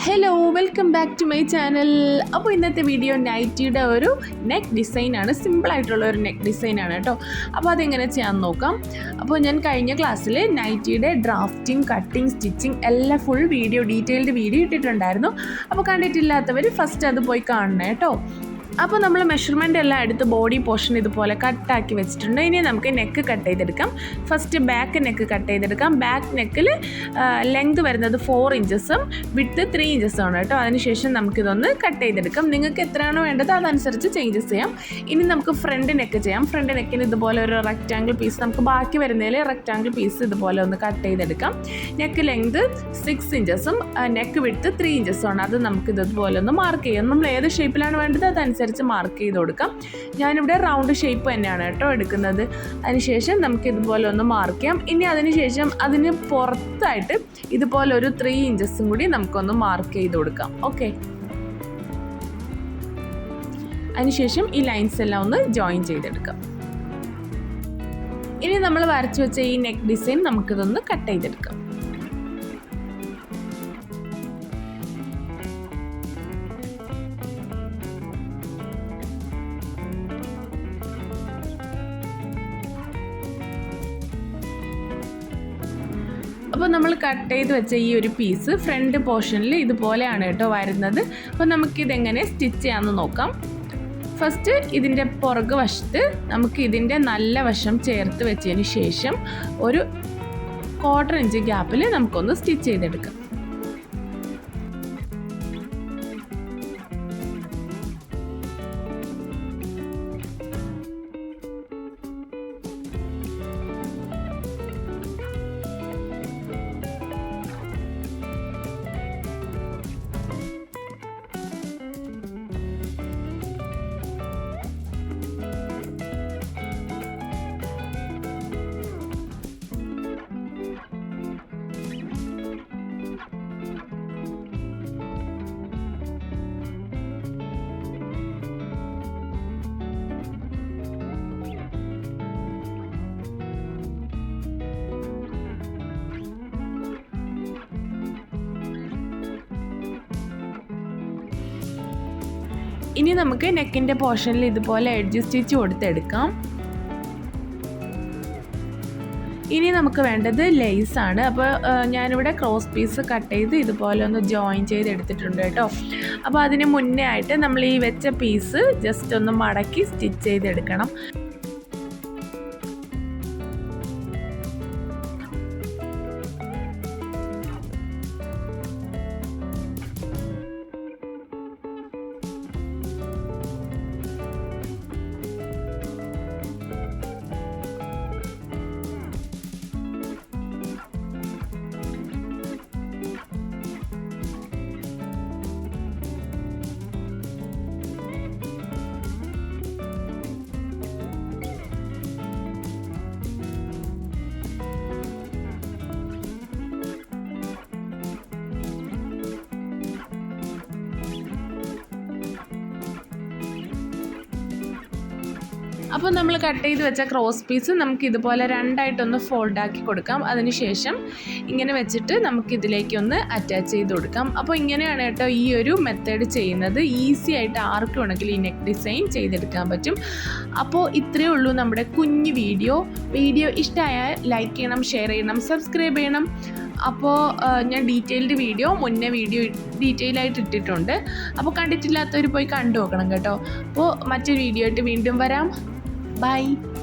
Hello, welcome back to my channel. അപ്പോൾ ഇന്നത്തെ video നൈറ്റിയുടെ ഒരു നെക്ക് ഡിസൈനാണ്. സിമ്പിളായിട്ടുള്ള ഒരു നെക്ക് ഡിസൈനാണ് കേട്ടോ. അപ്പോൾ അതെങ്ങനെ ചെയ്യാൻ നോക്കാം. അപ്പോൾ ഞാൻ കഴിഞ്ഞ ക്ലാസ്സിൽ നൈറ്റിയുടെ ഡ്രാഫ്റ്റിംഗ്, കട്ടിങ്, സ്റ്റിച്ചിങ് എല്ലാം ഫുൾ വീഡിയോ, ഡീറ്റെയിൽഡ് വീഡിയോ ഇട്ടിട്ടുണ്ടായിരുന്നു. അപ്പോൾ കണ്ടിട്ടില്ലാത്തവർ ഫസ്റ്റ് അത് പോയി കാണണം കേട്ടോ. അപ്പോൾ നമ്മൾ മെഷർമെൻ്റ് എല്ലാം എടുത്ത് ബോഡി പോർഷൻ ഇതുപോലെ കട്ടാക്കി വെച്ചിട്ടുണ്ട്. ഇനി നമുക്ക് നെക്ക് കട്ട് ചെയ്തെടുക്കാം. ഫസ്റ്റ് ബാക്ക് നെക്ക് കട്ട് ചെയ്തെടുക്കാം. ബാക്ക് നെക്കിൽ ലെങ്ത് വരുന്നത് 4 ഇഞ്ചസും വിഡ്ത്ത് 3 ഇഞ്ചസുമാണ് കേട്ടോ. അതിനുശേഷം നമുക്കിതൊന്ന് കട്ട് ചെയ്തെടുക്കാം. നിങ്ങൾക്ക് എത്രയാണോ വേണ്ടത് അതനുസരിച്ച് ചേഞ്ചസ് ചെയ്യാം. ഇനി നമുക്ക് ഫ്രണ്ട് നെക്ക് ചെയ്യാം. ഫ്രണ്ട് നെക്കിന് ഇതുപോലെ ഒരു റെക്റ്റാങ്കിൾ പീസ്, നമുക്ക് ബാക്കി വരുന്നതിൽ റെക്റ്റാങ്കിൾ പീസ് ഇതുപോലെ ഒന്ന് കട്ട് ചെയ്തെടുക്കാം. നെക്ക് ലെങ്ത് 6 ഇഞ്ചസും നെക്ക് വിഡ്ത്ത് 3 ഇഞ്ചസുമാണ്. അത് നമുക്ക് ഇതുപോലെ ഒന്ന് മാർക്ക് ചെയ്യാം. നമ്മൾ ഏത് ഷേപ്പിലാണ് വേണ്ടത് അതനുസരിച്ച് മാർക്ക് ചെയ്ത് കൊടുക്കാം. ഞാനിവിടെ റൗണ്ട് ഷേപ്പ് തന്നെയാണ് കേട്ടോ എടുക്കുന്നത്. അതിനുശേഷം നമുക്ക് ഇതുപോലെ ഒന്ന് മാർക്ക് ചെയ്യാം. ഇനി അതിനുശേഷം അതിന് പുറത്തായിട്ട് ഇതുപോലെ ഒരു 3 ഇഞ്ചസും കൂടി നമുക്കൊന്ന് മാർക്ക് ചെയ്ത് കൊടുക്കാം. ഓക്കെ, അതിനുശേഷം ഈ ലൈൻസ് എല്ലാം ഒന്ന് ജോയിൻ ചെയ്തെടുക്കാം. ഇനി നമ്മൾ വരച്ചു വെച്ച ഈ നെക്ക് ഡിസൈൻ നമുക്കിതൊന്ന് കട്ട് ചെയ്തെടുക്കാം. അപ്പോൾ നമ്മൾ കട്ട് ചെയ്ത് വെച്ച ഈ ഒരു പീസ് ഫ്രണ്ട് പോർഷനിൽ ഇതുപോലെയാണ് കേട്ടോ വരുന്നത്. അപ്പോൾ നമുക്കിതെങ്ങനെ സ്റ്റിച്ച് ചെയ്യാമെന്ന് നോക്കാം. ഫസ്റ്റ് ഇതിൻ്റെ പുറകു വശത്ത് നമുക്ക് ഇതിൻ്റെ നല്ല വശം ചേർത്ത് വെച്ചതിന് ശേഷം ഒരു 1/4 ഇഞ്ച് ഗ്യാപ്പിൽ നമുക്കൊന്ന് സ്റ്റിച്ച് ചെയ്തെടുക്കാം. ഇനി നമുക്ക് നെക്കിൻ്റെ പോർഷനിൽ ഇതുപോലെ എഡ്ജ് സ്റ്റിച്ച് കൊടുത്തെടുക്കാം. ഇനി നമുക്ക് വേണ്ടത് ലേസാണ്. അപ്പോൾ ഞാനിവിടെ ക്രോസ് പീസ് കട്ട് ചെയ്ത് ഇതുപോലെ ഒന്ന് ജോയിൻ ചെയ്തെടുത്തിട്ടുണ്ട് കേട്ടോ. അപ്പോൾ അതിന് മുന്നേ ആയിട്ട് നമ്മൾ ഈ വെച്ച പീസ് ജസ്റ്റ് ഒന്ന് മടക്കി സ്റ്റിച്ച് ചെയ്തെടുക്കണം. അപ്പോൾ നമ്മൾ കട്ട് ചെയ്ത് വെച്ച ക്രോസ് പീസ് നമുക്ക് ഇതുപോലെ രണ്ടായിട്ടൊന്ന് ഫോൾഡാക്കി കൊടുക്കാം. അതിനുശേഷം ഇങ്ങനെ വെച്ചിട്ട് നമുക്കിതിലേക്കൊന്ന് അറ്റാച്ച് ചെയ്ത് കൊടുക്കാം. അപ്പോൾ ഇങ്ങനെയാണ് കേട്ടോ ഈ ഒരു മെത്തേഡ് ചെയ്യുന്നത്. ഈസി ആയിട്ട് ആർക്കും വേണമെങ്കിലും ഈ നെക്ക് ഡിസൈൻ ചെയ്തെടുക്കാൻ പറ്റും. അപ്പോൾ ഇത്രയേ ഉള്ളൂ നമ്മുടെ കുഞ്ഞു വീഡിയോ ഇഷ്ടമായാൽ ലൈക്ക് ചെയ്യണം, ഷെയർ ചെയ്യണം, സബ്സ്ക്രൈബ് ചെയ്യണം. അപ്പോൾ ഞാൻ ഡീറ്റെയിൽഡ് വീഡിയോ മുന്നേ ഡീറ്റെയിൽ ആയിട്ട് ഇട്ടിട്ടുണ്ട്. അപ്പോൾ കണ്ടിട്ടില്ലാത്തവർ പോയി കണ്ടു നോക്കണം കേട്ടോ. അപ്പോൾ മറ്റൊരു വീഡിയോ ആയിട്ട് വീണ്ടും വരാം. Bye.